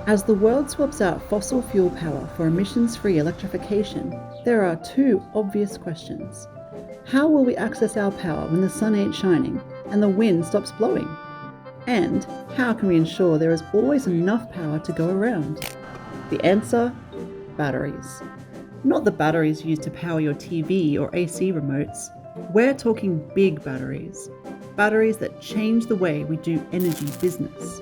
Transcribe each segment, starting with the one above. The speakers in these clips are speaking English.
As the world swaps out fossil fuel power for emissions-free electrification, there are two obvious questions. How will we access our power when the sun ain't shining and the wind stops blowing? And how can we ensure there is always enough power to go around? The answer? Batteries. Not the batteries used to power your TV or AC remotes. We're talking big batteries. Batteries that change the way we do energy business.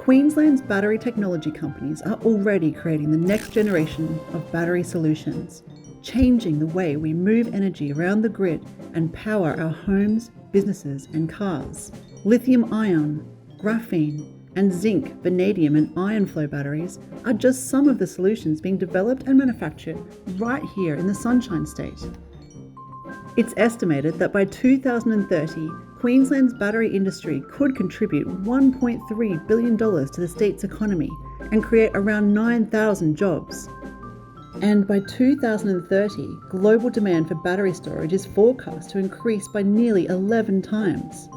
Queensland's battery technology companies are already creating the next generation of battery solutions, changing the way we move energy around the grid and power our homes, businesses, and cars. Lithium-ion, graphene, and zinc, vanadium, and iron flow batteries are just some of the solutions being developed and manufactured right here in the Sunshine State. It's estimated that by 2030, Queensland's battery industry could contribute $1.3 billion to the state's economy and create around 9,000 jobs. And by 2030, global demand for battery storage is forecast to increase by nearly 11 times.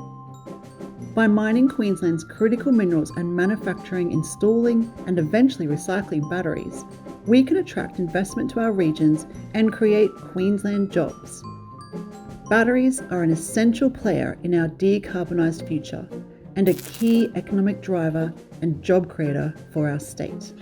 By mining Queensland's critical minerals and manufacturing, installing, and eventually recycling batteries, we can attract investment to our regions and create Queensland jobs. Batteries are an essential player in our decarbonised future and a key economic driver and job creator for our state.